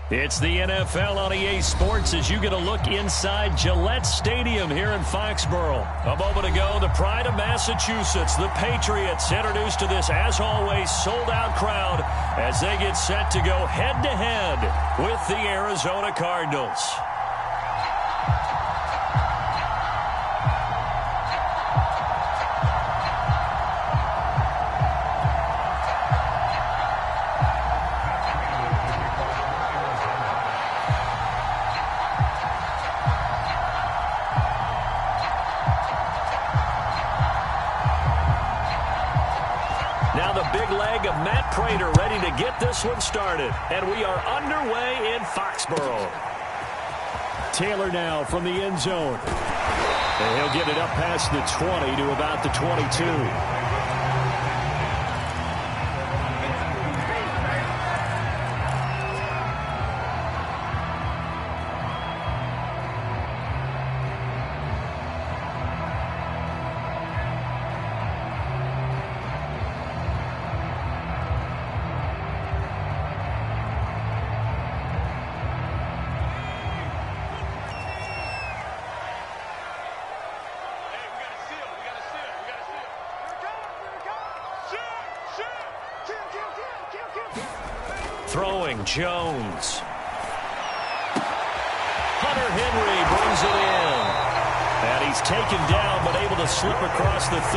It's the NFL on EA Sports as you get a look inside Gillette Stadium here in Foxborough. A moment ago, the pride of Massachusetts, the Patriots, introduced to this, as always, sold-out crowd as they get set to go head-to-head with the Arizona Cardinals. Now the big leg of Matt Prater ready to get this one started. And we are underway in Foxborough. Taylor now from the end zone. And he'll get it up past the 20 to about the 22. Throwing Jones. Hunter Henry brings it in. And he's taken down but able to slip across the 35.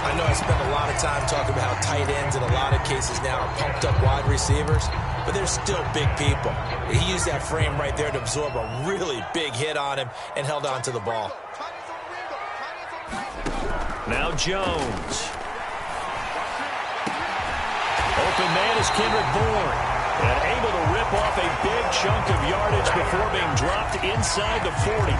I know I spent a lot of time talking about how tight ends in a lot of cases now are pumped up wide receivers, but they're still big people. He used that frame right there to absorb a really big hit on him and held on to the ball. Now Jones. Open man is Kendrick Bourne. And able to rip off a big chunk of yardage before being dropped inside the 40.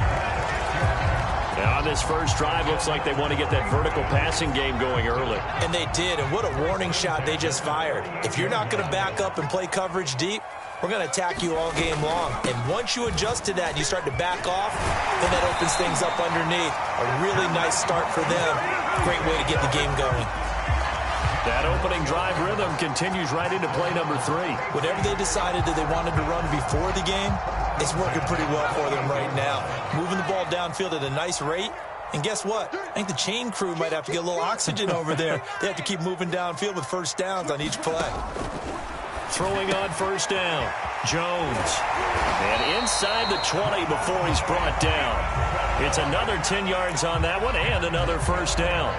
Now on this first drive, looks like they want to get that vertical passing game going early. And they did, and what a warning shot they just fired. If you're not going to back up and play coverage deep, we're going to attack you all game long. And once you adjust to that and you start to back off, then that opens things up underneath. A really nice start for them. Great way to get the game going. That opening drive rhythm continues right into play number 3. Whatever they decided that they wanted to run before the game, it's working pretty well for them right now. Moving the ball downfield at a nice rate. And guess what? I think the chain crew might have to get a little oxygen over there. They have to keep moving downfield with first downs on each play. Throwing on first down, Jones. And inside the 20 before he's brought down. It's another 10 yards on that one and another first down.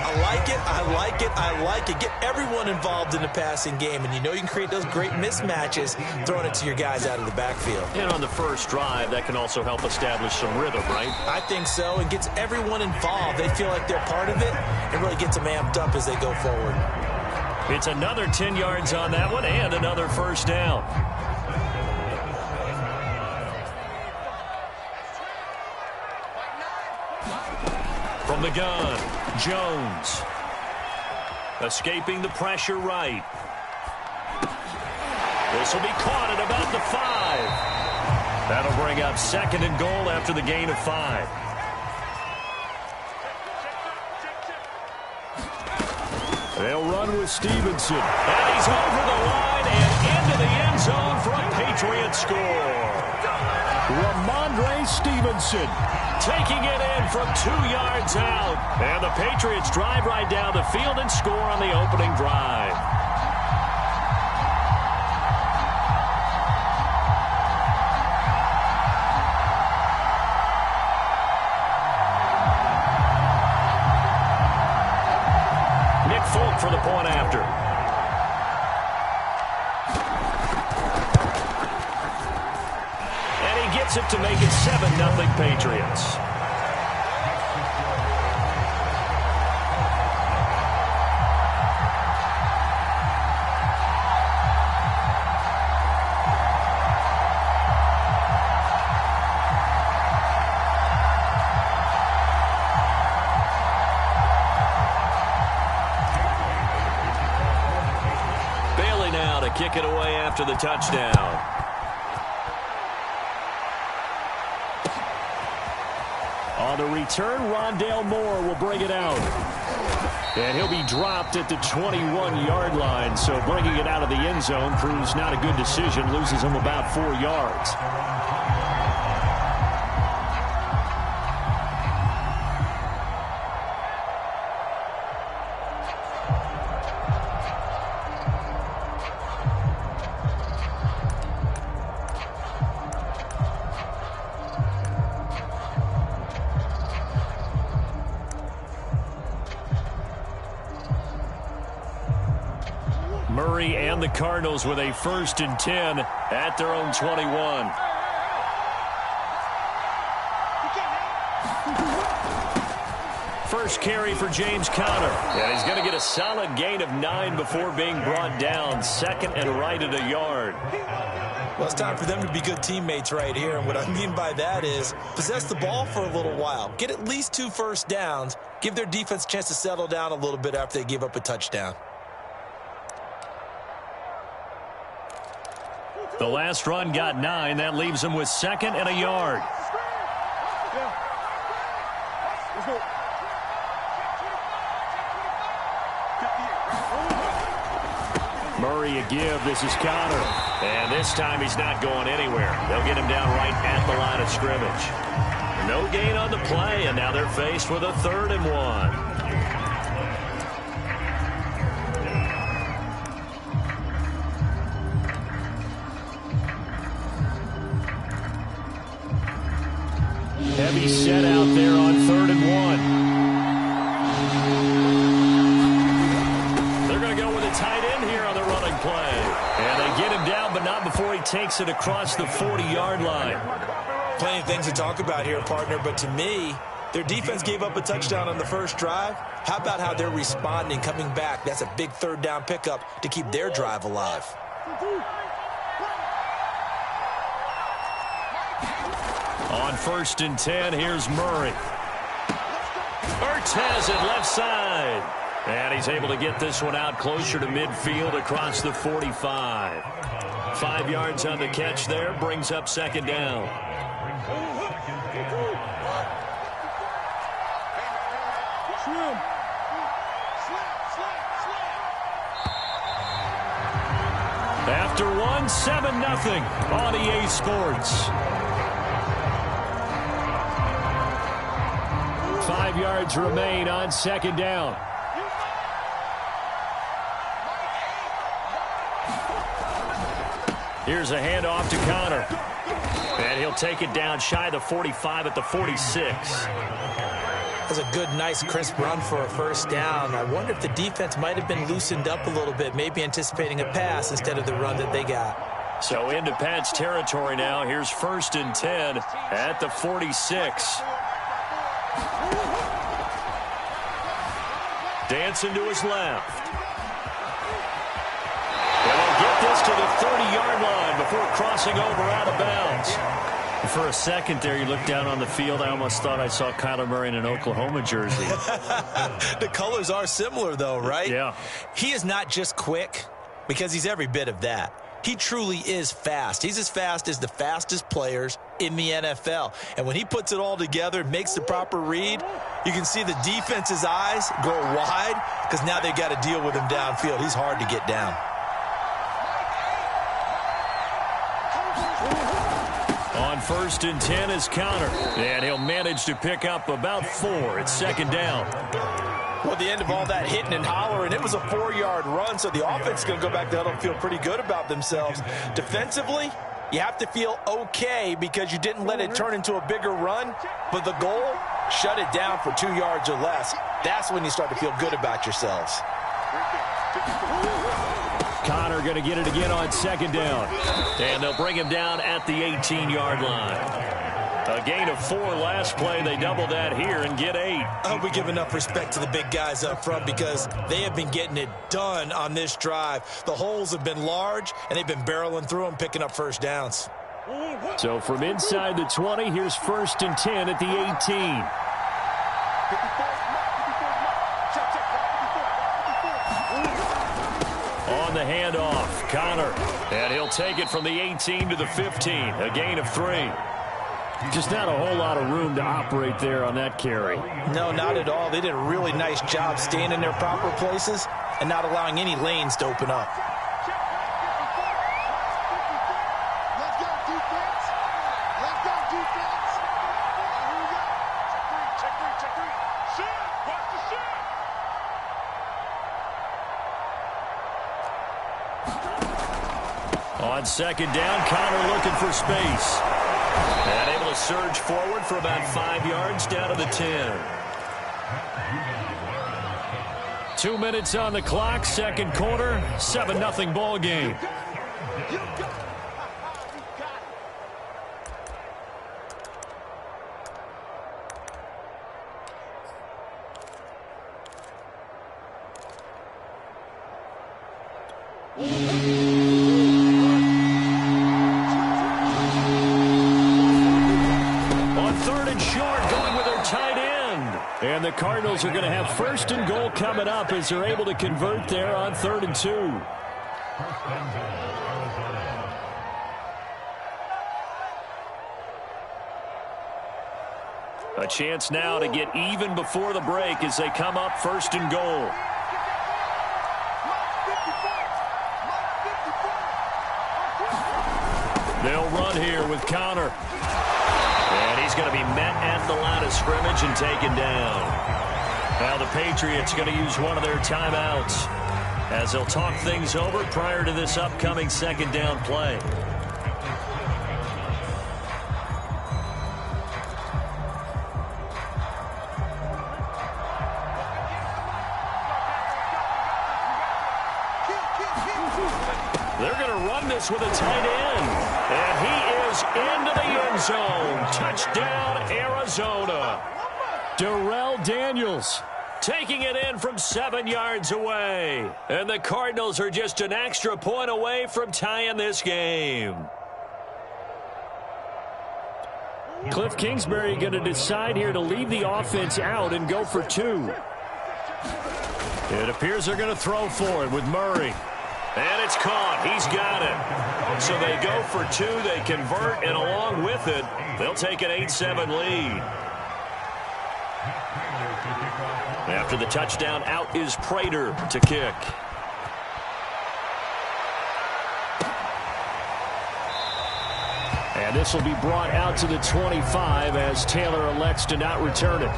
I like it, I like it, I like it. Get everyone involved in the passing game, and you know you can create those great mismatches throwing it to your guys out of the backfield. And on the first drive, that can also help establish some rhythm, right? I think so. It gets everyone involved. They feel like they're part of it and really gets them amped up as they go forward. It's another 10 yards on that one and another first down. From the gun, Jones. Escaping the pressure right. This will be caught at about the 5. That'll bring up second and goal after the gain of 5. They'll run with Stevenson. And he's over the line and into the end zone for a Patriot score. Ramondre Stevenson taking it in from 2 yards out. And the Patriots drive right down the field and score on the opening drive. Nick Folk for the point after. Gets it to make it 7-0 Patriots. Bailey now to kick it away after the touchdown. On the return, Rondale Moore will bring it out. And he'll be dropped at the 21-yard line. So bringing it out of the end zone proves not a good decision. Loses him about 4 yards. Murray and the Cardinals with a 1st and 10 at their own 21. First carry for James Conner. And he's going to get a solid gain of 9 before being brought down. 2nd and right at a yard. Well, it's time for them to be good teammates right here. And what I mean by that is possess the ball for a little while. Get at least 2 first downs. Give their defense a chance to settle down a little bit after they give up a touchdown. The last run got 9. That leaves him with 2nd and a yard. Murray a give. This is Conner. And this time he's not going anywhere. They'll get him down right at the line of scrimmage. No gain on the play, and now they're faced with a 3rd and 1. Heavy set out there on 3rd and 1. They're going to go with a tight end here on the running play. And they get him down, but not before he takes it across the 40-yard line. Plenty of things to talk about here, partner, but to me, their defense gave up a touchdown on the first drive. How about how they're responding, coming back? That's a big 3rd down pickup to keep their drive alive. On 1st and 10, here's Murray. Ertz has it left side. And he's able to get this one out closer to midfield across the 45. 5 yards on the catch there, brings up 2nd down. After 1, 7-0 on EA Sports. 5 yards remain on 2nd down. Here's a handoff to Conner. And he'll take it down shy of the 45 at the 46. That's a good, nice, crisp run for a 1st down. I wonder if the defense might have been loosened up a little bit, maybe anticipating a pass instead of the run that they got. So into Pat's territory now. Here's 1st and 10 at the 46. Dancing to his left. And they'll get this to the 30-yard line before crossing over out of bounds. For a second there, you looked down on the field. I almost thought I saw Kyler Murray in an Oklahoma jersey. The colors are similar, though, right? Yeah. He is not just quick, because he's every bit of that. He truly is fast. He's as fast as the fastest players in the NFL. And when he puts it all together, makes the proper read, you can see the defense's eyes go wide because now they've got to deal with him downfield. He's hard to get down. On 1st and 10 is Conner. And he'll manage to pick up about 4. It's 2nd down. Well, at the end of all that hitting and hollering, it was a 4-yard run, so the offense is going to go back to huddle and feel pretty good about themselves. Defensively, you have to feel okay because you didn't let it turn into a bigger run, but the goal, shut it down for 2 yards or less. That's when you start to feel good about yourselves. Conner going to get it again on 2nd down. And they'll bring him down at the 18-yard line. A gain of 4 last play. They double that here and get 8. I hope we give enough respect to the big guys up front because they have been getting it done on this drive. The holes have been large, and they've been barreling through them, picking up 1st downs. So from inside the 20, here's 1st and 10 at the 18. On the handoff, Conner. And he'll take it from the 18 to the 15. A gain of 3. Just not a whole lot of room to operate there on that carry. No, not at all. They did a really nice job staying in their proper places and not allowing any lanes to open up. On second down, Connor looking for space. And able to surge forward for about 5 yards down to the 10. 2 minutes on the clock, second quarter, 7-0 ball game. And the Cardinals are going to have first and goal coming up as they're able to convert there on 3rd and 2. A chance now to get even before the break as they come up first and goal. They'll run here with Connor. And he's going to be met at the line of scrimmage and taken down. Now the Patriots are going to use one of their timeouts as they'll talk things over prior to this upcoming second down play. They're going to run this with a tight end. And he is into the end zone. Touchdown, Arizona. Darrell Daniels taking it in from 7 yards away. And the Cardinals are just an extra point away from tying this game. Cliff Kingsbury going to decide here to leave the offense out and go for 2. It appears they're going to throw for it with Murray. And it's caught. He's got it. So they go for 2. They convert, and along with it, they'll take an 8-7 lead. After the touchdown, out is Prater to kick. And this will be brought out to the 25 as Taylor elects to not return it.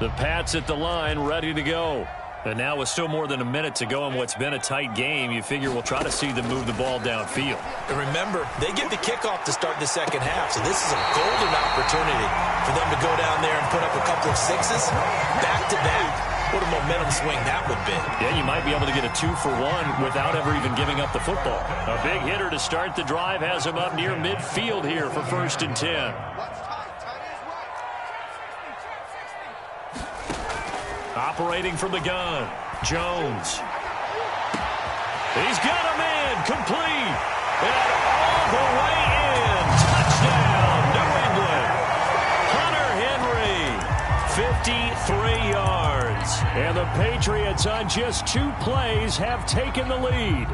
The Pats at the line, ready to go. And now with still more than a minute to go in what's been a tight game, you figure we'll try to see them move the ball downfield. And remember, they get the kickoff to start the second half, so this is a golden opportunity for them to go down there and put up a couple of sixes back-to-back. What a momentum swing that would be. Yeah, you might be able to get a 2-for-1 without ever even giving up the football. A big hitter to start the drive has him up near midfield here for 1st and 10. Operating from the gun, Jones. He's got him in, complete, and all the way in. Touchdown, New England. Hunter Henry, 53 yards. And the Patriots on just 2 plays have taken the lead.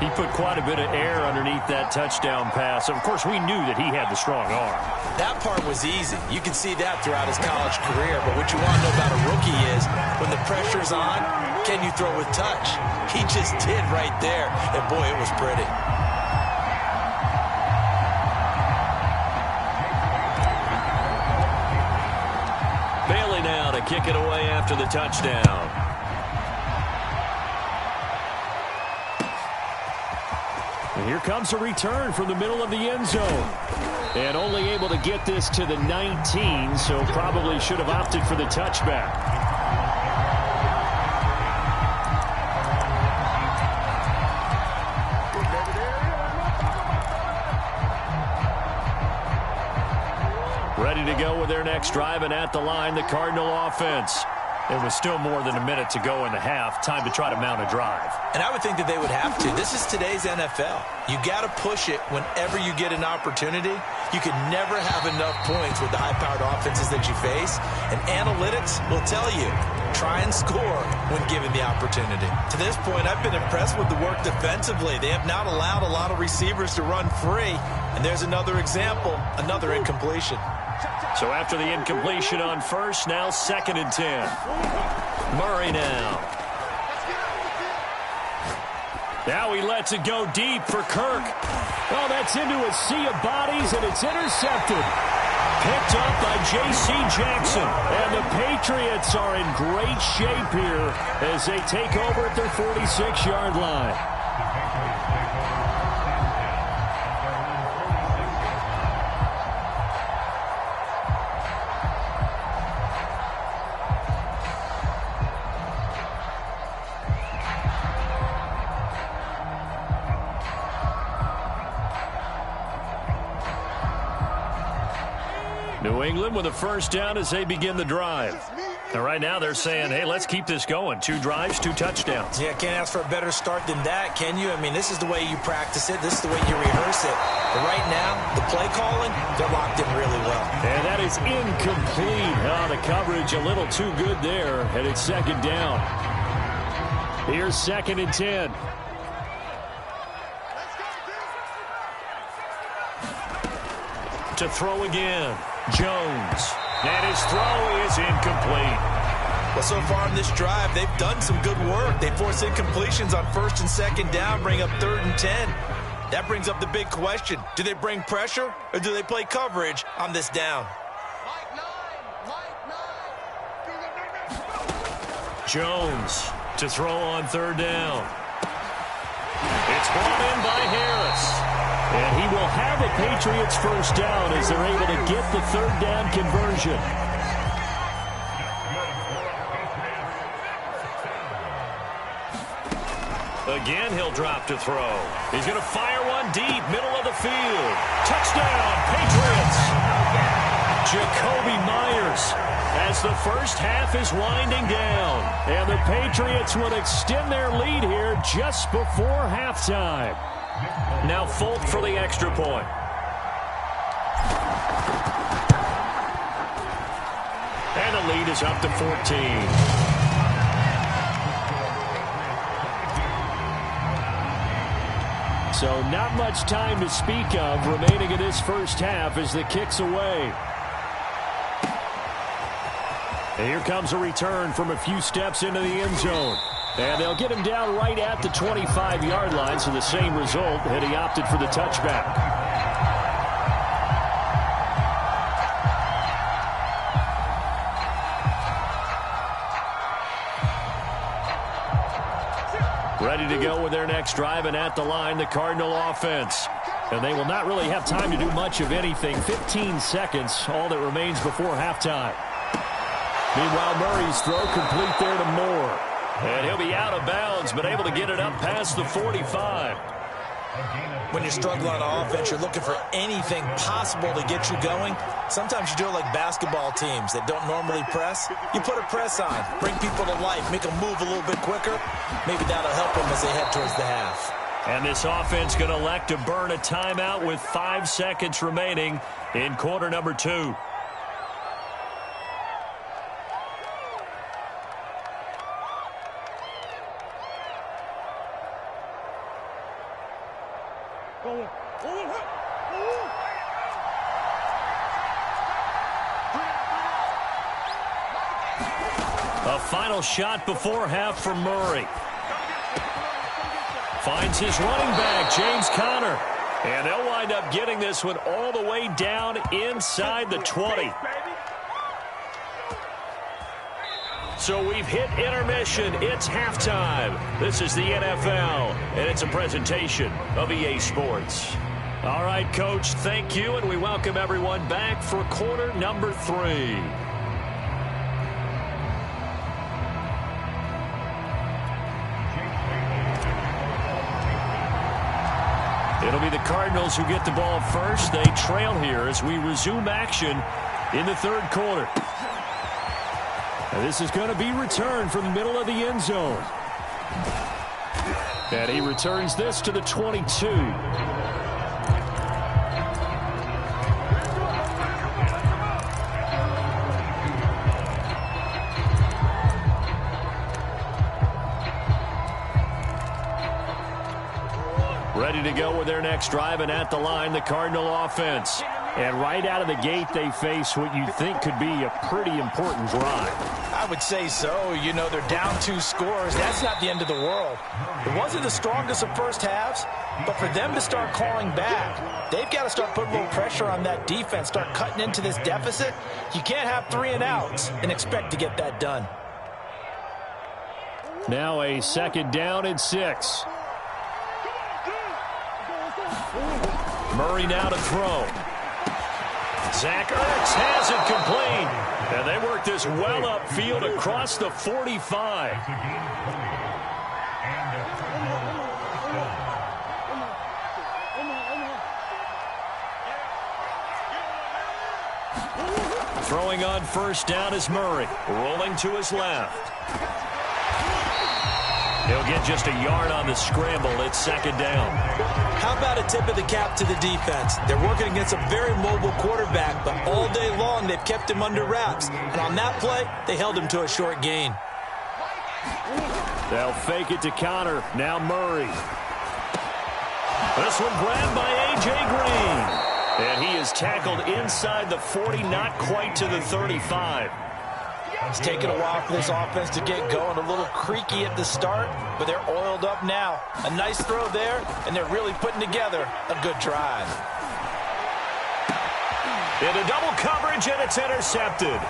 He put quite a bit of air underneath that touchdown pass. Of course, we knew that he had the strong arm. That part was easy. You can see that throughout his college career. But what you want to know about a rookie is when the pressure's on, can you throw with touch? He just did right there. And, boy, it was pretty. Bailey now to kick it away after the touchdown. And here comes a return from the middle of the end zone. And only able to get this to the 19, so probably should have opted for the touchback. Ready to go with their next drive, and at the line, the Cardinal offense. It was still more than a minute to go in the half. Time to try to mount a drive. And I would think that they would have to. This is today's NFL. You got to push it whenever you get an opportunity. You can never have enough points with the high-powered offenses that you face. And analytics will tell you, try and score when given the opportunity. To this point, I've been impressed with the work defensively. They have not allowed a lot of receivers to run free. And there's another example, another incompletion. So after the incompletion on first, now 2nd and 10. Murray now. Now he lets it go deep for Kirk. Oh, that's into a sea of bodies, and it's intercepted. Picked up by J.C. Jackson. And the Patriots are in great shape here as they take over at their 46-yard line. New England with a first down as they begin the drive. And right now they're saying, hey, let's keep this going. 2 drives, 2 touchdowns. Yeah, can't ask for a better start than that, can you? I mean, this is the way you practice it. This is the way you rehearse it. But right now, the play calling, they're locked in really well. And that is incomplete. Oh, the coverage a little too good there. And it's 2nd down. Here's 2nd and 10. To throw again. Jones. And his throw is incomplete. Well, so far in this drive, they've done some good work. They force incompletions on 1st and 2nd down, bring up 3rd and 10. That brings up the big question. Do they bring pressure or do they play coverage on this down? Jones to throw on 3rd down. It's brought in by Harris. And he will have a Patriots first down as they're able to get the 3rd down conversion. Again, he'll drop to throw. He's going to fire one deep, middle of the field. Touchdown, Patriots. Jacoby Myers as the first half is winding down. And the Patriots will extend their lead here just before halftime. Now Folk for the extra point. And the lead is up to 14. So not much time to speak of remaining in this first half as the kick's away. And here comes a return from a few steps into the end zone. And they'll get him down right at the 25-yard line, so the same result, and he opted for the touchback. Ready to go with their next drive, and at the line, the Cardinal offense. And they will not really have time to do much of anything. 15 seconds, all that remains before halftime. Meanwhile, Murray's throw complete there to Moore. And he'll be out of bounds, but able to get it up past the 45. When you're struggling on offense, you're looking for anything possible to get you going. Sometimes you do it like basketball teams that don't normally press. You put a press on, bring people to life, make them move a little bit quicker. Maybe that'll help them as they head towards the half. And this offense going to elect to burn a timeout with 5 seconds remaining in quarter number 2. A final shot before half for Murray. Finds his running back, James Conner. And they'll wind up getting this one all the way down inside the 20. So we've hit intermission. It's halftime. This is the NFL, and it's a presentation of EA Sports. All right, Coach, thank you, and we welcome everyone back for quarter number 3. It'll be the Cardinals who get the ball first. They trail here as we resume action in the third quarter. And this is going to be returned from the middle of the end zone. And he returns this to the 22. Ready to go with their next drive, and at the line, the Cardinal offense. And right out of the gate, they face what you'd think could be a pretty important drive. I would say so. You know, they're down 2 scores. That's not the end of the world. It wasn't the strongest of first halves, but for them to start clawing back, they've got to start putting a little pressure on that defense, start cutting into this deficit. You can't have 3 and outs and expect to get that done. Now a second down and 6. Murray now to throw. Zach Ertz has it complete. And they work this well upfield across the 45. Throwing on first down is Murray. Rolling to his left. He'll get just a yard on the scramble. It's second down. How about a tip of the cap to the defense? They're working against a very mobile quarterback, but all day long they've kept him under wraps. And on that play, they held him to a short gain. They'll fake it to counter. Now Murray. This one grabbed by A.J. Green. And he is tackled inside the 40, not quite to the 35. It's taken a while for this offense to get going. A little creaky at the start, but they're oiled up now. A nice throw there, and they're really putting together a good drive. Into double coverage, and it's intercepted.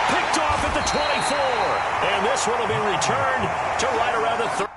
Picked off at the 24. And this one will be returned to right around the 30.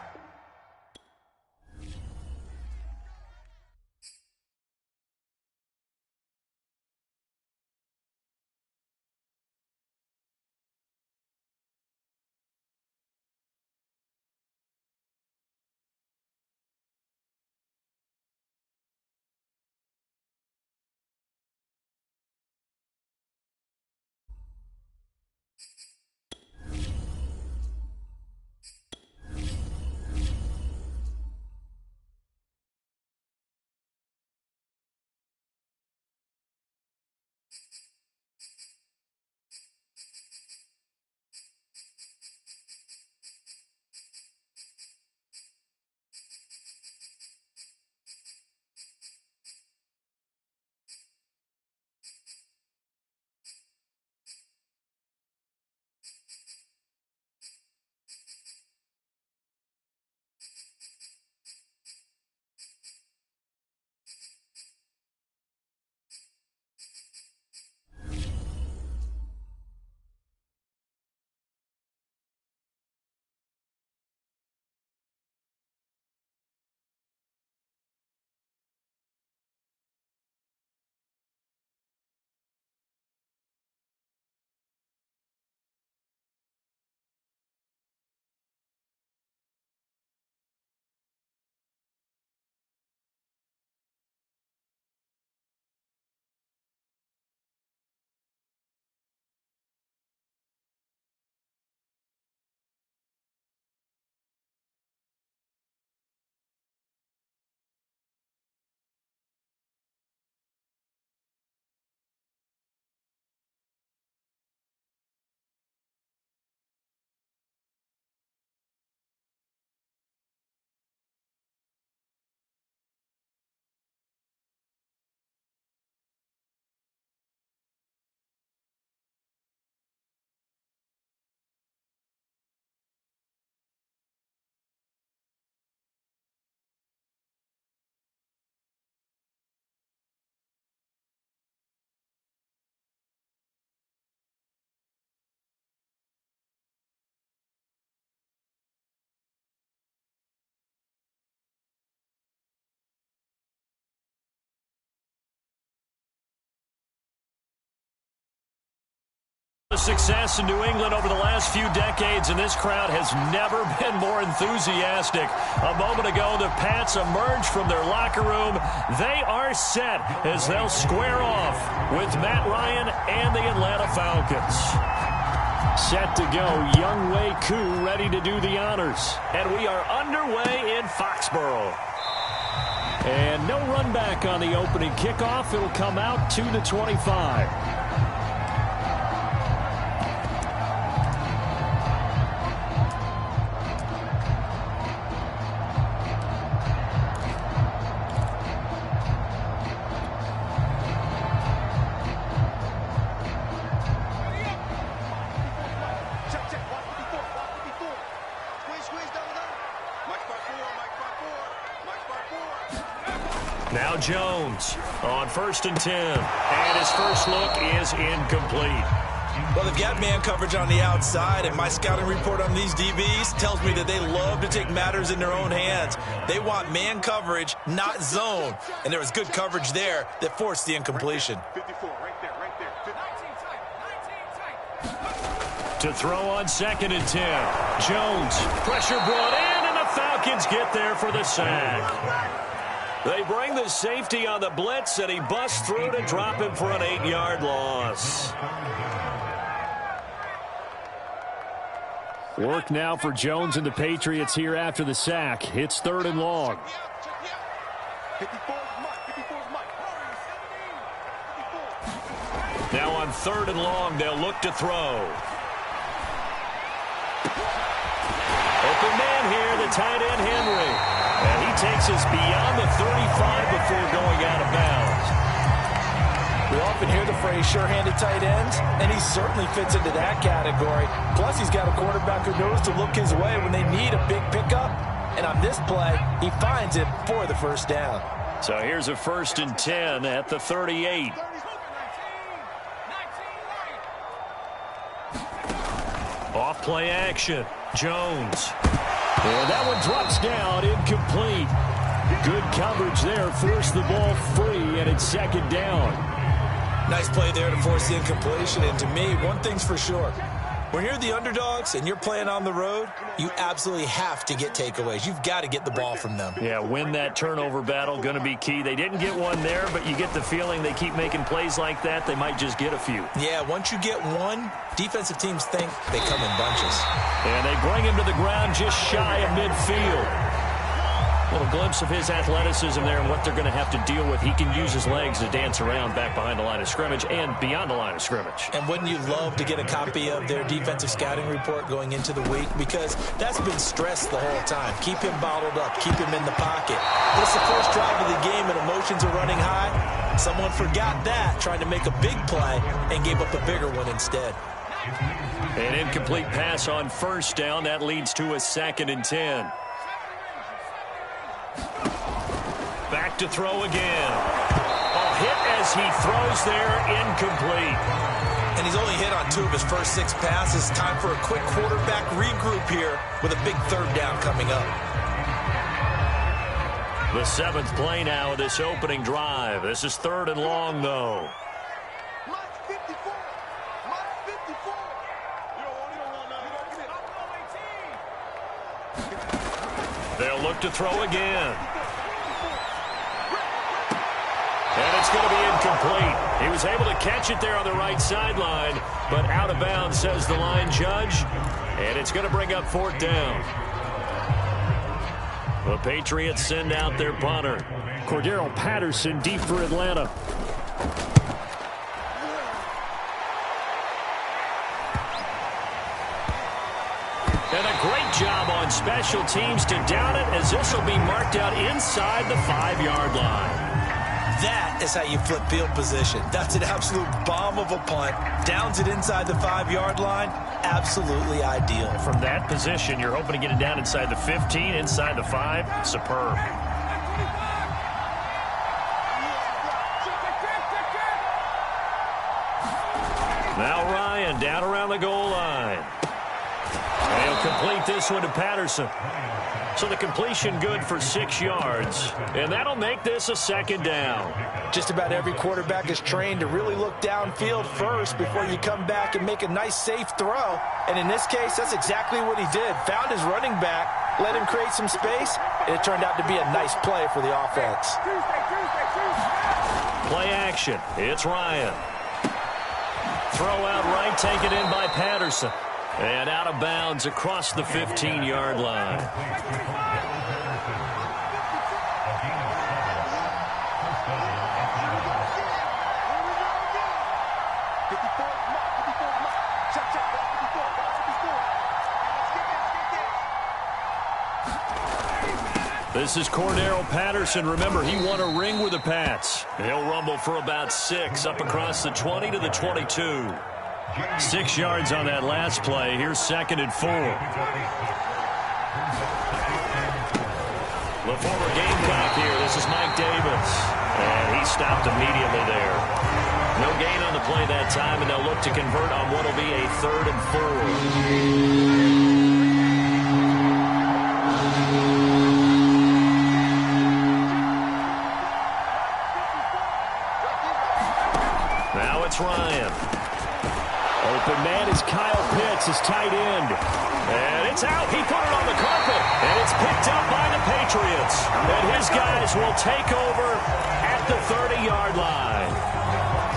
Success in New England over the last few decades, and this crowd has never been more enthusiastic. A moment ago, the Pats emerged from their locker room. They are set as they'll square off with Matt Ryan and the Atlanta Falcons. Set to go, Young Wei Koo ready to do the honors. And we are underway in Foxborough. And no run back on the opening kickoff. It'll come out to the 25. Now Jones on 1st and 10. And his first look is incomplete. Well, they've got man coverage on the outside, and my scouting report on these DBs tells me that they love to take matters in their own hands. They want man coverage, not zone. And there was good coverage there that forced the incompletion. 54, right there. 19 tight. To throw on 2nd and 10. Jones, pressure brought in, and the Falcons get there for the sack. They bring the safety on the blitz, and he busts through to drop him for an 8-yard loss. Work now for Jones and the Patriots here after the sack. It's 3rd and long. 54 Now on 3rd and long, they'll look to throw. Open man here, the tight end Henry. And he takes us beyond the 35 before going out of bounds. We often hear the phrase sure-handed tight ends, and he certainly fits into that category. Plus, he's got a quarterback who knows to look his way when they need a big pickup. And on this play, he finds it for the first down. So here's a 1st and 10 at the 38. Off play action. Jones. And that one drops down, incomplete. Good coverage there, forced the ball free, and it's 2nd down. Nice play there to force the incompletion, and to me, one thing's for sure. When you're the underdogs and you're playing on the road, you absolutely have to get takeaways. You've got to get the ball from them. Yeah, win that turnover battle, going to be key. They didn't get one there, but you get the feeling they keep making plays like that, they might just get a few. Yeah, once you get one, defensive teams think they come in bunches. And they bring him to the ground just shy of midfield. A little glimpse of his athleticism there and what they're going to have to deal with. He can use his legs to dance around back behind the line of scrimmage and beyond the line of scrimmage. And wouldn't you love to get a copy of their defensive scouting report going into the week? Because that's been stressed the whole time. Keep him bottled up. Keep him in the pocket. But it's the first drive of the game and emotions are running high. Someone forgot that, trying to make a big play and gave up a bigger one instead. An incomplete pass on 1st down. That leads to a 2nd and 10. Back to throw again. A hit as he throws there, incomplete. And he's only hit on 2 of his first 6 passes. Time for a quick quarterback regroup here with a big 3rd down coming up. The 7th play now of this opening drive. This is 3rd and long, though. They'll look to throw again. And it's going to be incomplete. He was able to catch it there on the right sideline, but out of bounds, says the line judge. And it's going to bring up 4th down. The Patriots send out their punter. Cordero Patterson deep for Atlanta. And a great job on special teams to down it, as this will be marked out inside the 5-yard line. That is how you flip field position. That's an absolute bomb of a punt. Downs it inside the 5-yard line. Absolutely ideal. From that position, you're hoping to get it down inside the 15, inside the 5. Superb. Now Ryan down around the goal line. And he'll complete this one to Patterson. So the completion good for 6 yards. And that'll make this a 2nd down. Just about every quarterback is trained to really look downfield first before you come back and make a nice, safe throw. And in this case, that's exactly what he did. Found his running back, let him create some space, and it turned out to be a nice play for the offense. Play action. It's Ryan. Throw out right, taken in by Patterson. And out of bounds across the 15-yard line. This is Cordero Patterson. Remember, he won a ring with the Pats. He'll rumble for about 6 up across the 20 to the 22. 6 yards on that last play. Here's 2nd and 4. The former Gamecock here. This is Mike Davis. And he stopped immediately there. No gain on the play that time, and they'll look to convert on what will be a 3rd and 4. Ryan. Open man is Kyle Pitts, his tight end. And it's out. He put it on the carpet. And it's picked up by the Patriots. And his guys will take over at the 30-yard line.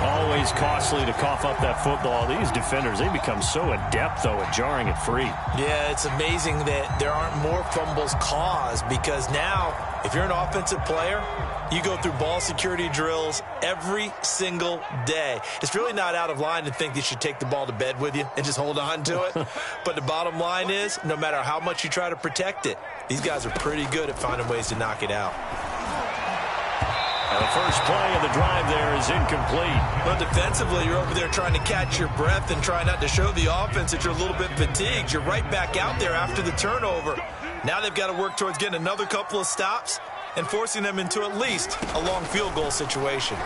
Always costly to cough up that football. These defenders, they become so adept, though, at jarring it free. Yeah, it's amazing that there aren't more fumbles caused, because now, if you're an offensive player, you go through ball security drills every single day. It's really not out of line to think you should take the ball to bed with you and just hold on to it. But the bottom line is, no matter how much you try to protect it, these guys are pretty good at finding ways to knock it out. And the first play of the drive there is incomplete. Well, defensively, you're over there trying to catch your breath and try not to show the offense that you're a little bit fatigued. You're right back out there after the turnover. Now they've got to work towards getting another couple of stops and forcing them into at least a long field goal situation.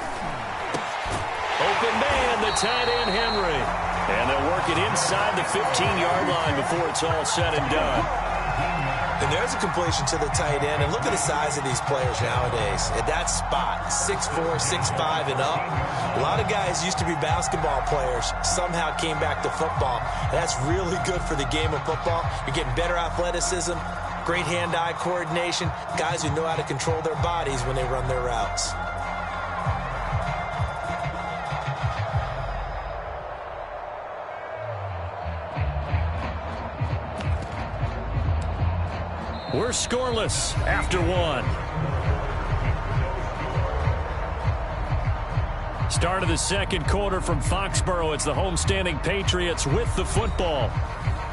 Open man, the tight end, Henry. And they'll work it inside the 15-yard line before it's all said and done. And there's a completion to the tight end. And look at the size of these players nowadays. At that spot, 6'4", 6'5", and up. A lot of guys used to be basketball players, somehow came back to football. And that's really good for the game of football. You're getting better athleticism, great hand-eye coordination, guys who know how to control their bodies when they run their routes. We're scoreless after 1. Start of the second quarter from Foxborough. It's the homestanding Patriots with the football,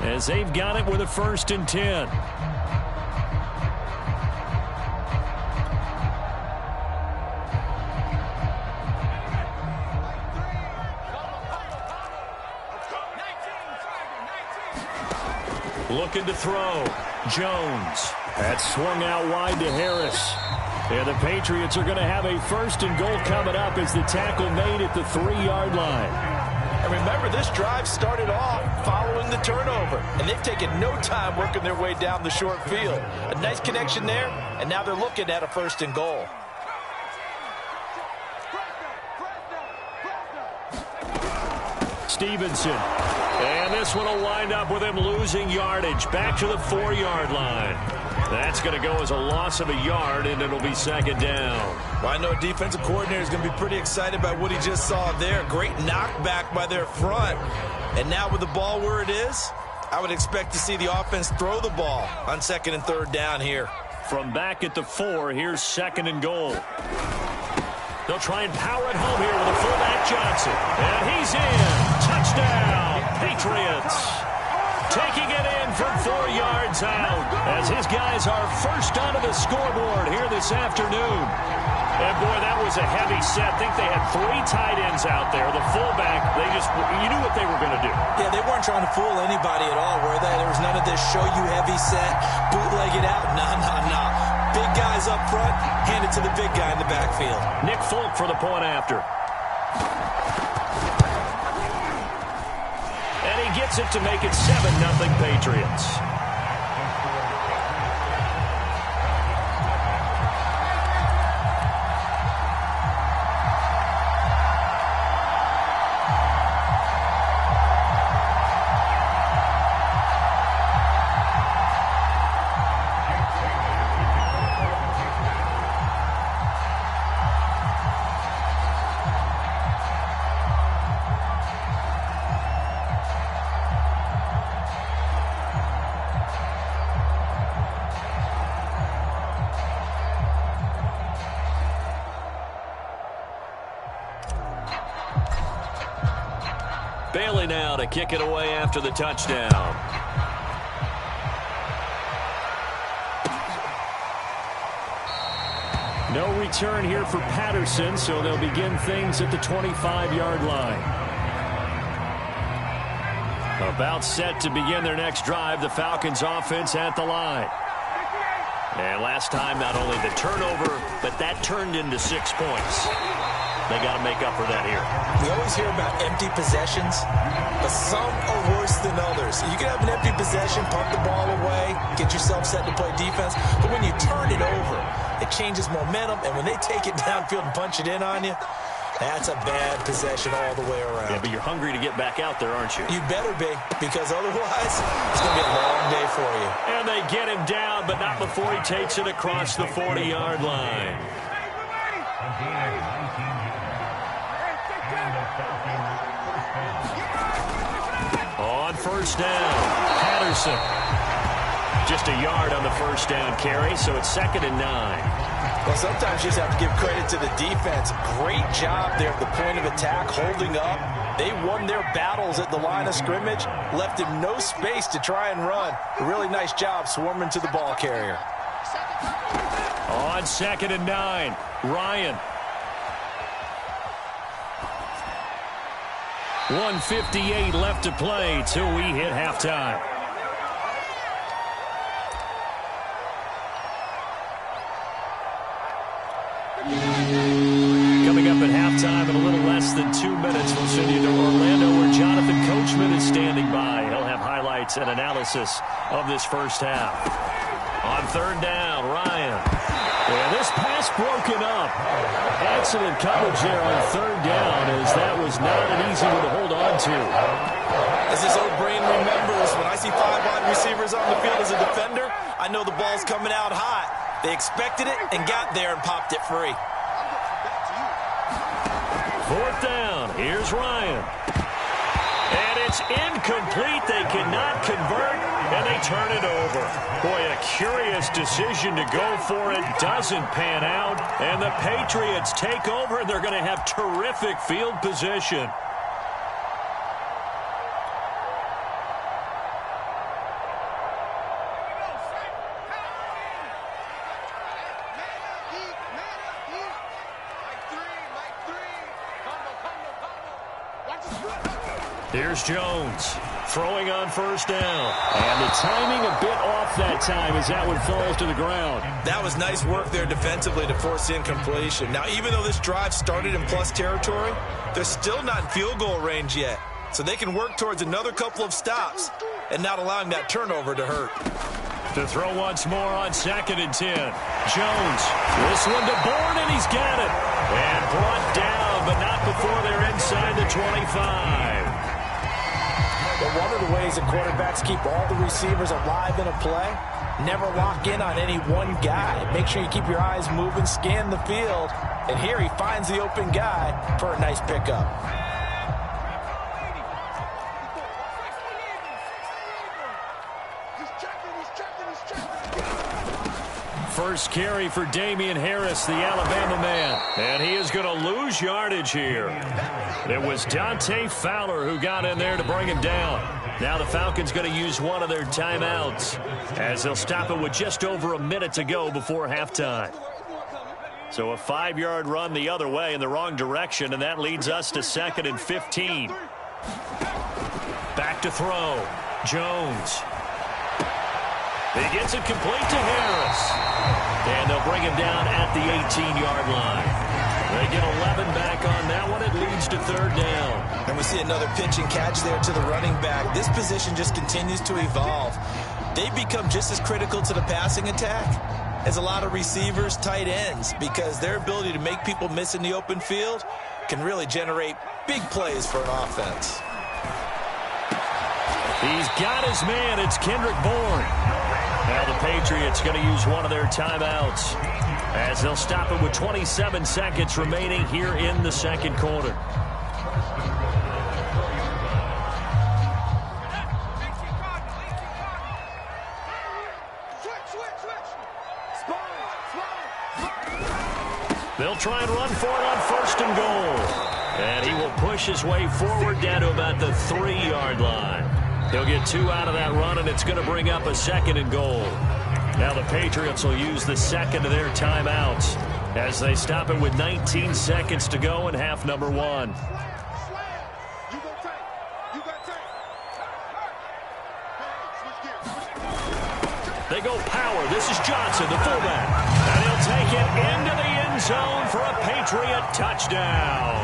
as they've got it with a 1st and 10. Looking to throw. Jones. That swung out wide to Harris. And the Patriots are going to have a 1st and goal coming up as the tackle made at the 3-yard line. And remember, this drive started off following the turnover, and they've taken no time working their way down the short field. A nice connection there, and now they're looking at a 1st and goal. Stevenson. And this one will wind up with him losing yardage back to the 4-yard line. That's going to go as a loss of a yard, and it'll be 2nd down. Well, I know a defensive coordinator is going to be pretty excited by what he just saw there. Great knockback by their front. And now with the ball where it is, I would expect to see the offense throw the ball on 2nd and 3rd down here. From back at the 4, here's 2nd and goal. They'll try and power it home here with a fullback Johnson. And he's in. Touchdown, Patriots. Taking it in from 4 yards out as his guys are first onto the scoreboard here this afternoon. And, boy, that was a heavy set. I think they had 3 tight ends out there. The fullback, you knew what they were going to do. Yeah, they weren't trying to fool anybody at all, were they? There was none of this show you heavy set, bootleg it out. No. Big guys up front, hand it to the big guy in the backfield. Nick Folk for the point after. And he gets it to make it 7-0 Patriots. Bailey now to kick it away after the touchdown. No return here for Patterson, so they'll begin things at the 25-yard line. About set to begin their next drive, the Falcons offense at the line. And last time, not only the turnover, but that turned into 6 points. They got to make up for that here. We always hear about empty possessions, but some are worse than others. You can have an empty possession, pump the ball away, get yourself set to play defense, but when you turn it over, it changes momentum, and when they take it downfield and punch it in on you, that's a bad possession all the way around. Yeah, but you're hungry to get back out there, aren't you? You better be, because otherwise, it's going to be a long day for you. And they get him down, but not before he takes it across the 40-yard line. On first down, Patterson. Just a yard on the first down carry, so it's 2nd and 9. Well, sometimes you just have to give credit to the defense. Great job there at the point of attack, holding up. They won their battles at the line of scrimmage, left him no space to try and run. A really nice job swarming to the ball carrier. On 2nd and 9, Ryan. 1:58 left to play till we hit halftime. Coming up at halftime in a little less than 2 minutes, we'll send you to Orlando where Jonathan Coachman is standing by. He'll have highlights and analysis of this first half. On 3rd down, Ryan. And this pass broken up. Excellent coverage there on 3rd down, as that was not an easy one to hold on to. As his old brain remembers, when I see 5 wide receivers on the field as a defender, I know the ball's coming out hot. They expected it and got there and popped it free. 4th down. Here's Ryan. And it's incomplete. They cannot convert, and they turn it over. Boy, a curious decision to go for it. Doesn't pan out, and the Patriots take over, and they're going to have terrific field position. Here's Jones throwing on first down. And the timing a bit off that time as that one falls to the ground. That was nice work there defensively to force incompletion. Now, even though this drive started in plus territory, they're still not in field goal range yet. So they can work towards another couple of stops and not allowing that turnover to hurt. To throw once more on 2nd and 10. Jones, this one to Bourne, and he's got it. And brought down, but not before they're inside the 25. But one of the ways that quarterbacks keep all the receivers alive in a play, never lock in on any one guy. Make sure you keep your eyes moving, scan the field. And here he finds the open guy for a nice pickup. First carry for Damian Harris, the Alabama man. And he is going to lose yardage here. It was Dante Fowler who got in there to bring him down. Now the Falcons going to use one of their timeouts, as they'll stop it with just over a minute to go before halftime. So a 5-yard run the other way in the wrong direction, and that leads us to 2nd and 15. Back to throw. Jones. He gets it complete to Harris. And they'll bring him down at the 18-yard line. They get 11 back on that one. It leads to 3rd down. And we see another pitch and catch there to the running back. This position just continues to evolve. They become just as critical to the passing attack as a lot of receivers, tight ends, because their ability to make people miss in the open field can really generate big plays for an offense. He's got his man. It's Kendrick Bourne. Now the Patriots going to use one of their timeouts, as they'll stop it with 27 seconds remaining here in the 2nd quarter. They'll try and run for it on 1st and goal. And he will push his way forward down to about the 3-yard line. He'll get 2 out of that run, and it's going to bring up a 2nd and goal. Now the Patriots will use the second of their timeouts as they stop it with 19 seconds to go in half number 1. They go power. This is Johnson, the fullback. And he'll take it into the end zone for a Patriot touchdown.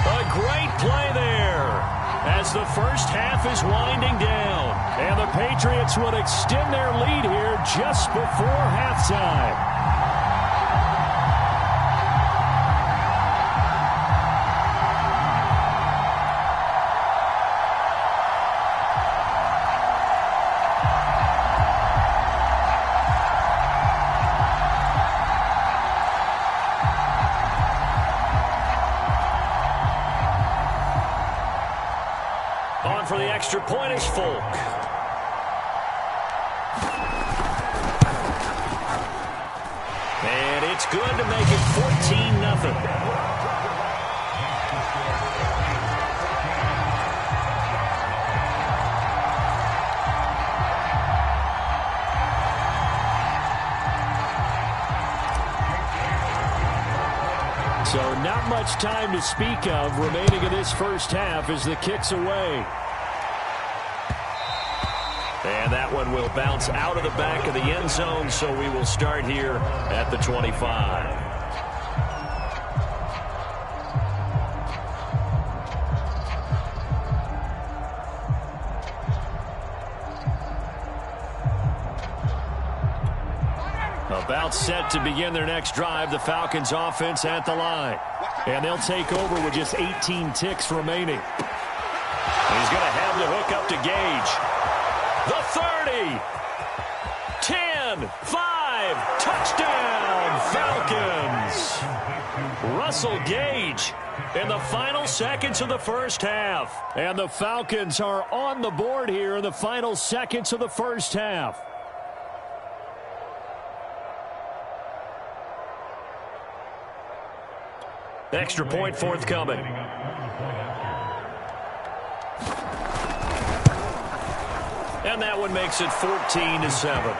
A great play there as the first half is winding down. And the Patriots would extend their lead here just before halftime. For the extra point is Folk. And it's good to make it 14-0. So not much time to speak of remaining in this first half as the kick's away. And that one will bounce out of the back of the end zone, so we will start here at the 25. About set to begin their next drive, the Falcons offense at the line. And they'll take over with just 18 ticks remaining. He's going to have the hook up to Gage. The 30, 10, 5, touchdown, Falcons. Russell Gage in the final seconds of the first half. And the Falcons are on the board here in the final seconds of the first half. Extra point forthcoming. And that one makes it 14-7.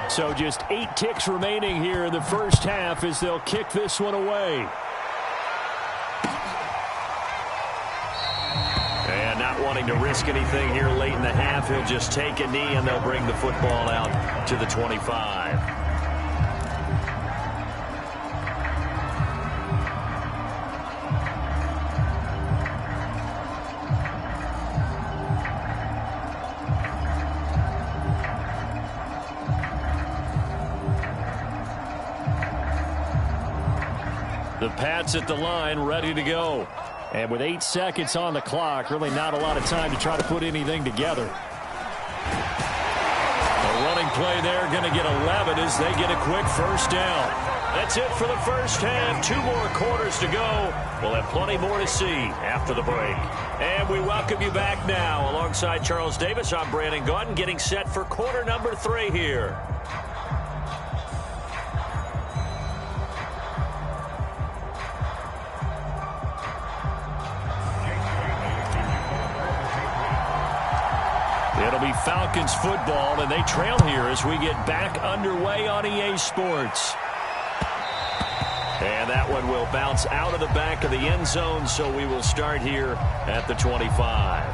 So just 8 ticks remaining here in the first half as they'll kick this one away. And not wanting to risk anything here late in the half, he'll just take a knee and they'll bring the football out to the 25. The Pats at the line, ready to go. And with 8 seconds on the clock, really not a lot of time to try to put anything together. A running play there, going to get 11 as they get a quick first down. That's it for the first half. 2 more quarters to go. We'll have plenty more to see after the break. And we welcome you back now. Alongside Charles Davis, I'm Brandon Gaudin, getting set for quarter number 3 here. It'll be Falcons football, and they trail here as we get back underway on EA Sports. And that one will bounce out of the back of the end zone, so we will start here at the 25.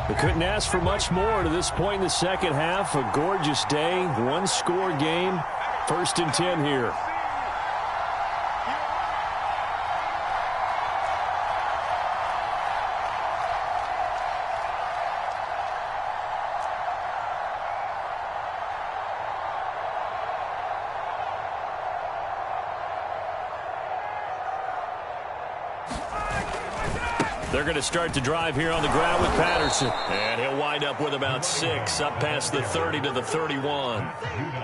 We couldn't ask for much more to this point in the second half. A gorgeous day, 1-score game, 1st and 10 here. They're going to start the drive here on the ground with Patterson. And he'll wind up with about 6, up past the 30 to the 31.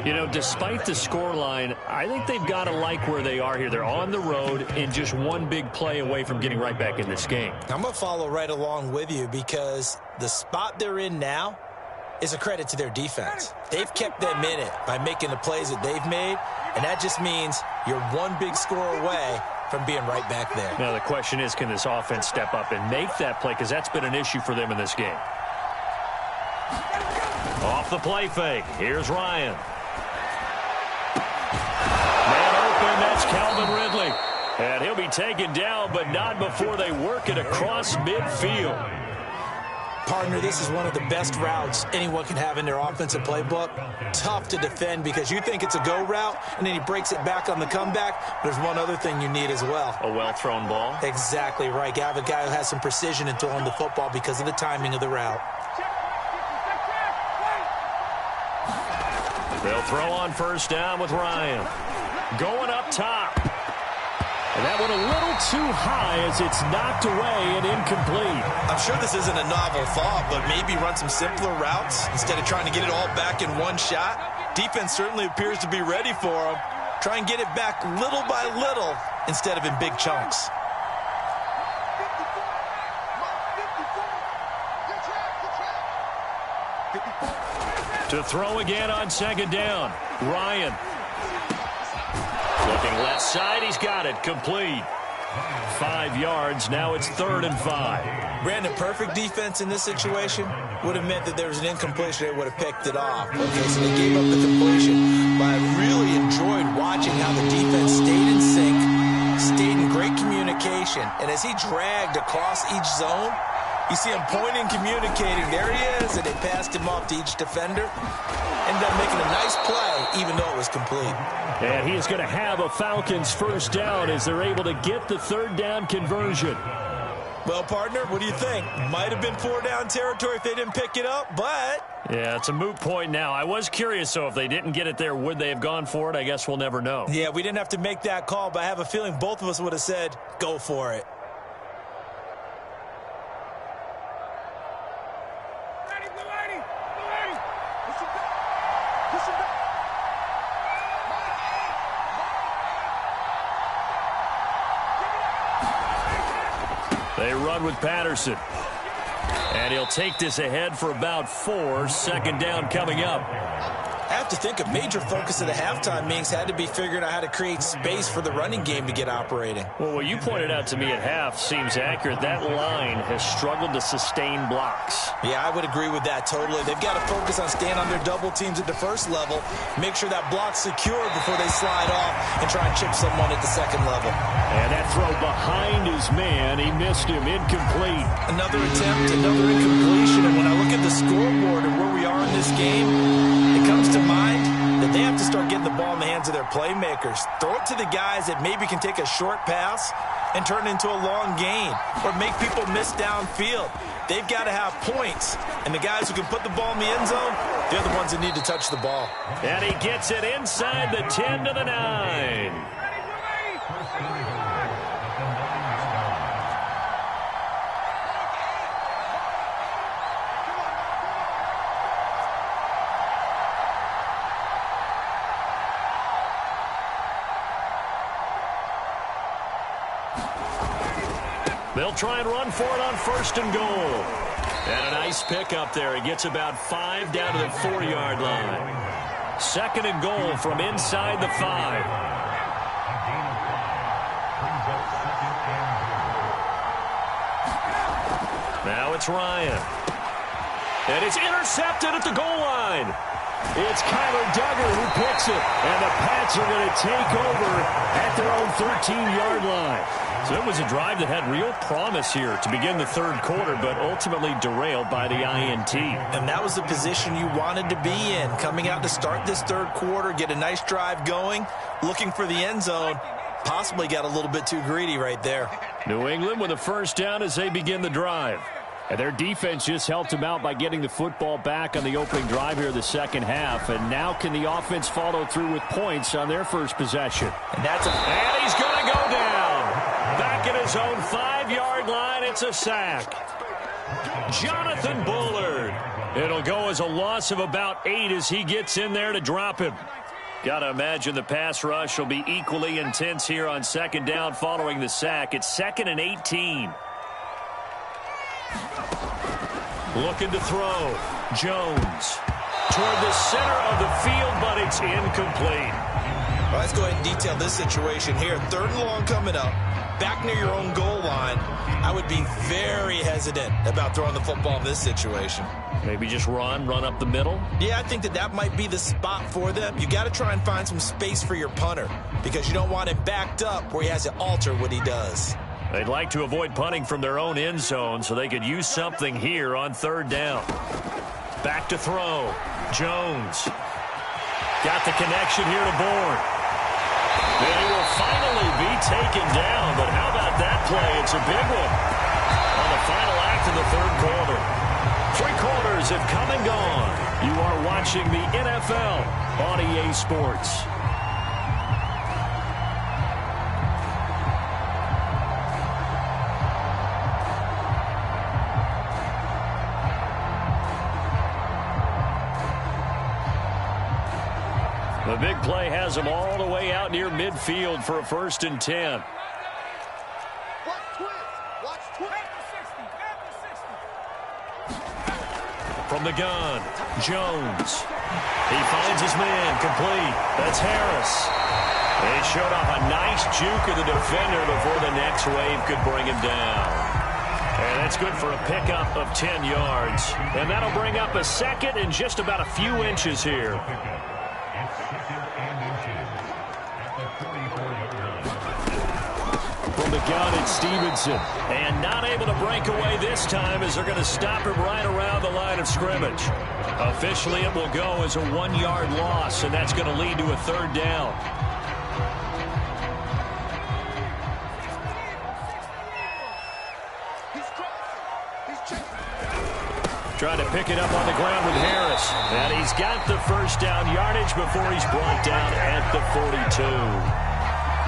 You know, despite the scoreline, I think they've got to like where they are here. They're on the road and just one big play away from getting right back in this game. I'm going to follow right along with you because the spot they're in now is a credit to their defense. They've kept them in it by making the plays that they've made, and that just means you're one big score away from being right back there. Now, the question is, can this offense step up and make that play? Because that's been an issue for them in this game. Off the play fake. Here's Ryan. Man open, that's Calvin Ridley. And he'll be taken down, but not before they work it across midfield. Partner, this is one of the best routes anyone can have in their offensive playbook. Tough to defend because you think it's a go route, and then he breaks it back on the comeback. There's one other thing you need as well. A well-thrown ball? Exactly right. You have a guy who has some precision in throwing the football because of the timing of the route. They'll throw on first down with Ryan. Going up top. And that one a little too high as it's knocked away and incomplete. I'm sure this isn't a novel thought, but maybe run some simpler routes instead of trying to get it all back in one shot. Defense certainly appears to be ready for him. Try and get it back little by little instead of in big chunks. To throw again on second down. Ryan. Looking left side, he's got it. Complete. 5 yards. Now it's 3rd and 5. Brandon, perfect defense in this situation would have meant that there was an incompletion. They would have picked it off. Okay, so they gave up the completion. But I really enjoyed watching how the defense stayed in sync, stayed in great communication. And as he dragged across each zone, you see him pointing, communicating. There he is, and they passed him off to each defender. Ended up making a nice play, even though it was complete. And he is going to have a Falcons first down as they're able to get the 3rd down conversion. Well, partner, what do you think? Might have been 4 down territory if they didn't pick it up, but... Yeah, it's a moot point now. I was curious, so if they didn't get it there, would they have gone for it? I guess we'll never know. Yeah, we didn't have to make that call, but I have a feeling both of us would have said, go for it. They run with Patterson. And he'll take this ahead for about 4. 2nd down coming up. I have to think a major focus of the halftime meetings had to be figuring out how to create space for the running game to get operating. Well, what you pointed out to me at half seems accurate. That line has struggled to sustain blocks. Yeah, I would agree with that totally. They've got to focus on staying on their double teams at the first level, make sure that block's secured before they slide off and try and chip someone at the second level. And that throw behind his man, he missed him, incomplete. Another attempt, another incompletion, and when I look at the scoreboard and where we are in this game, it comes to mind that they have to start getting the ball in the hands of their playmakers. Throw it to the guys that maybe can take a short pass and turn it into a long gain or make people miss downfield. They've got to have points, and the guys who can put the ball in the end zone, they're the ones that need to touch the ball. And he gets it inside the 10 to the 9. They'll try and run for it on 1st and goal. And a nice pickup there. He gets about 5 down to the 4-yard line. 2nd and goal from inside the 5. Now it's Ryan. And it's intercepted at the goal line. It's Kyler Duggar who picks it. And the Pats are going to take over at their own 13-yard line. So it was a drive that had real promise here to begin the 3rd quarter, but ultimately derailed by the INT. And that was the position you wanted to be in. Coming out to start this 3rd quarter, get a nice drive going, looking for the end zone. Possibly got a little bit too greedy right there. New England with a first down as they begin the drive. And their defense just helped them out by getting the football back on the opening drive here in the 2nd half. And now can the offense follow through with points on their first possession? And he's going to go down. Back in his his own 5-yard line. It's a sack. Jonathan Bullard. It'll go as a loss of about 8 as he gets in there to drop him. Got to imagine the pass rush will be equally intense here on second down following the sack. It's 2nd and 18. Looking to throw. Jones. Toward the center of the field, but it's incomplete. Well, let's go ahead and detail this situation here. 3rd and long coming up. Back near your own goal line. I would be very hesitant about throwing the football in this situation. Maybe just run up the middle? Yeah, I think that might be the spot for them. You got to try and find some space for your punter because you don't want him backed up where he has to alter what he does. They'd like to avoid punting from their own end zone so they could use something here on 3rd down. Back to throw. Jones. Got the connection here to Bourne. And he will finally be taken down, but how about that play? It's a big one on the final act of the 3rd quarter. 3 quarters have come and gone. You are watching the NFL on EA Sports. The big play has them all the way out near midfield for a 1st and 10. From the gun, Jones. He finds his man, complete. That's Harris. He showed off a nice juke of the defender before the next wave could bring him down. And that's good for a pickup of 10 yards. And that'll bring up a 2nd and just about a few inches here. From the gun, it's Stevenson. And not able to break away this time as they're going to stop him right around the line of scrimmage. Officially, it will go as a 1-yard loss, and that's going to lead to a 3rd down. Trying to pick it up on the ground with Harris. And he's got the 1st down yardage before he's brought down at the 42.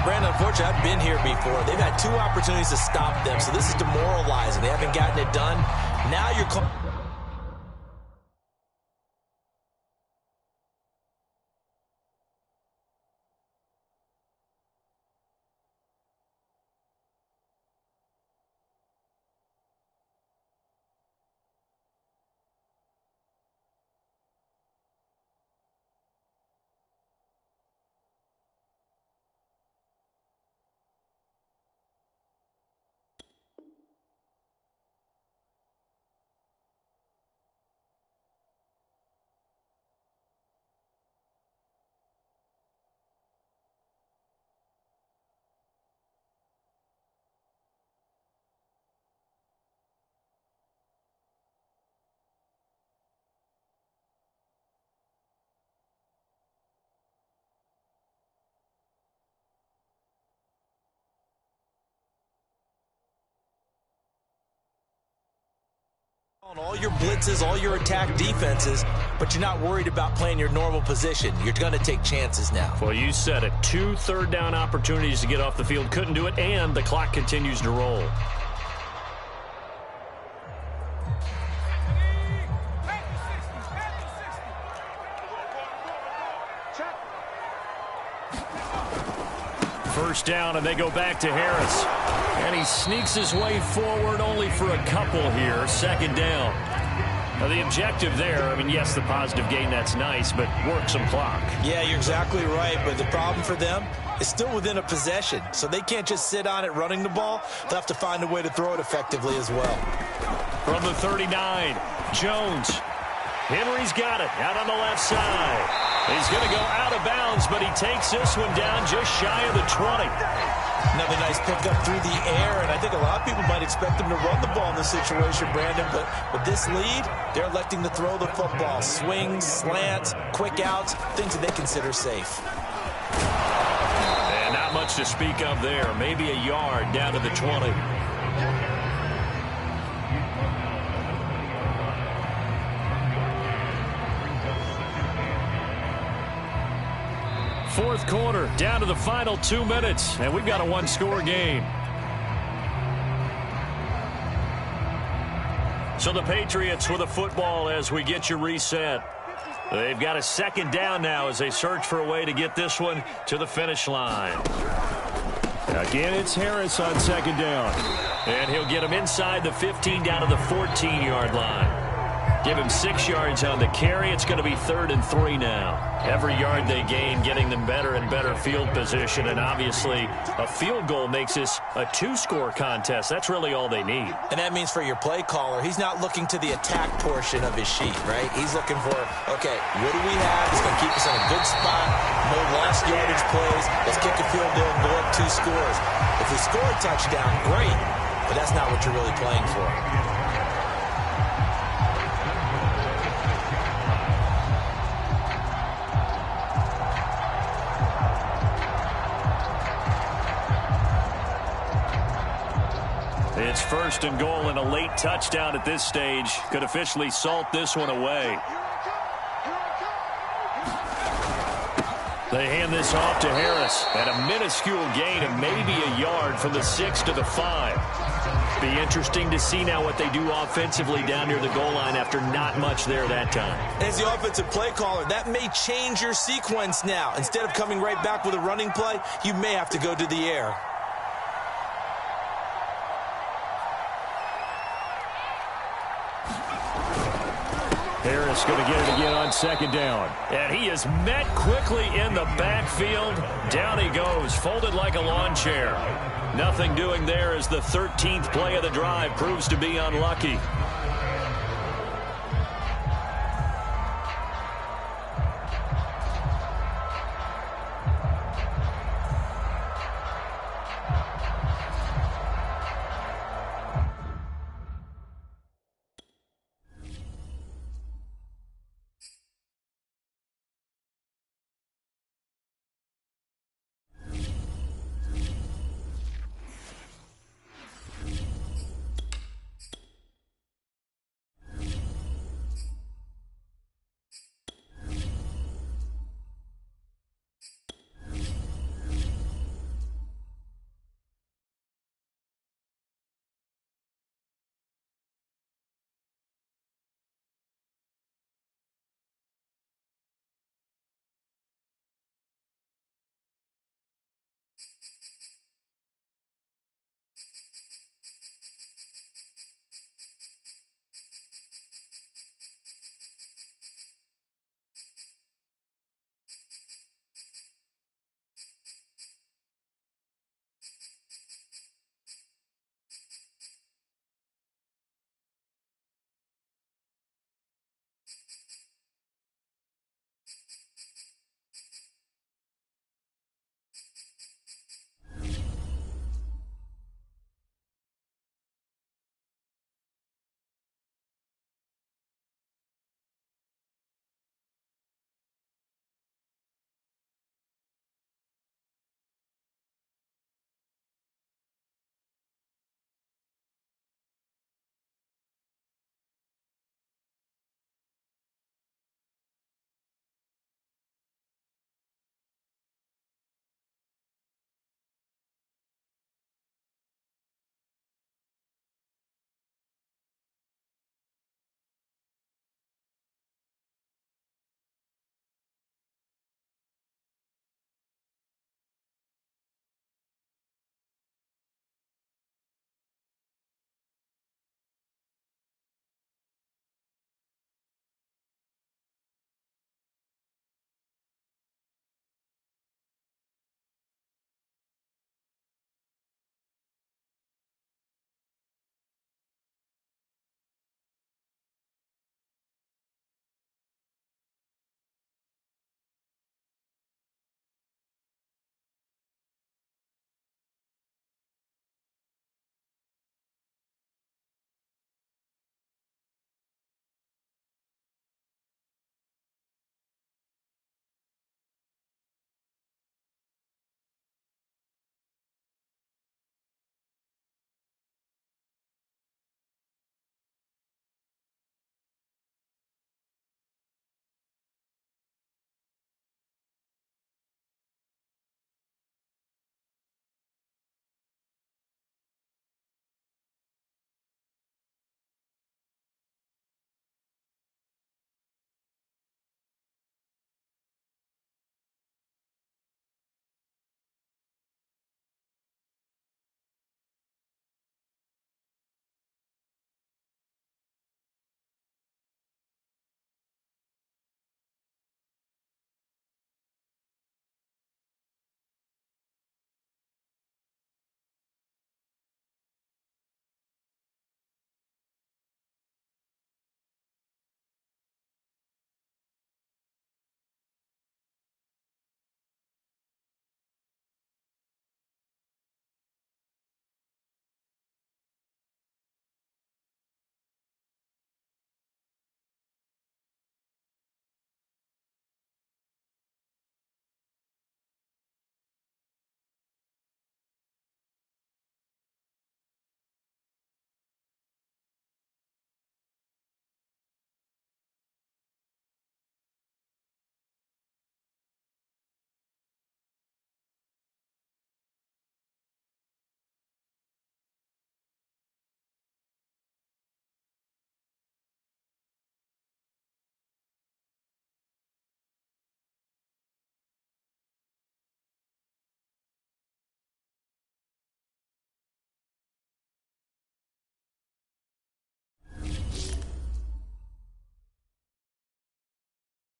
Brandon, unfortunately, I've been here before. They've had 2 opportunities to stop them, so this is demoralizing. They haven't gotten it done. Now you're... all your blitzes, all your attack defenses, but you're not worried about playing your normal position. You're going to take chances now. Well, you said it. 2 3rd down opportunities to get off the field. Couldn't do it, and the clock continues to roll. First down, and they go back to Harris. And he sneaks his way forward only for a couple here. 2nd down. Now, the objective there, I mean, yes, the positive gain, that's nice, but work some clock. Yeah, you're exactly right, but the problem for them is still within a possession, so they can't just sit on it running the ball. They'll have to find a way to throw it effectively as well. From the 39, Jones. Henry's got it out on the left side. He's going to go out of bounds, but he takes this one down just shy of the 20. Another nice pickup through the air, and I think a lot of people might expect them to run the ball in this situation, Brandon, but with this lead, they're electing to throw the football. Swings, slants, quick outs, things that they consider safe. And not much to speak of there. Maybe a yard down to the 20. Fourth quarter, down to the final 2 minutes, and we've got a 1-score game. So the Patriots with a football as we get you reset. They've got a second down now as they search for a way to get this one to the finish line. Again, it's Harris on second down. And he'll get him inside the 15 down to the 14-yard line. Give him 6 yards on the carry. It's going to be 3rd and 3 now. Every yard they gain getting them better and better field position. And obviously, a field goal makes this a 2-score contest. That's really all they need. And that means for your play caller, he's not looking to the attack portion of his sheet, right? He's looking for, okay, what do we have? It's going to keep us in a good spot. No lost yardage plays. Let's kick a field goal and go up 2 scores. If we score a touchdown, great. But that's not what you're really playing for. It's 1st and goal, and a late touchdown at this stage could officially salt this one away. They hand this off to Harris at a minuscule gain of maybe a yard from the 6 to the 5. Be interesting to see now what they do offensively down near the goal line after not much there that time. As the offensive play caller, that may change your sequence now. Instead of coming right back with a running play, you may have to go to the air. Harris going to get it again on second down. And he is met quickly in the backfield. Down he goes, folded like a lawn chair. Nothing doing there as the 13th play of the drive proves to be unlucky.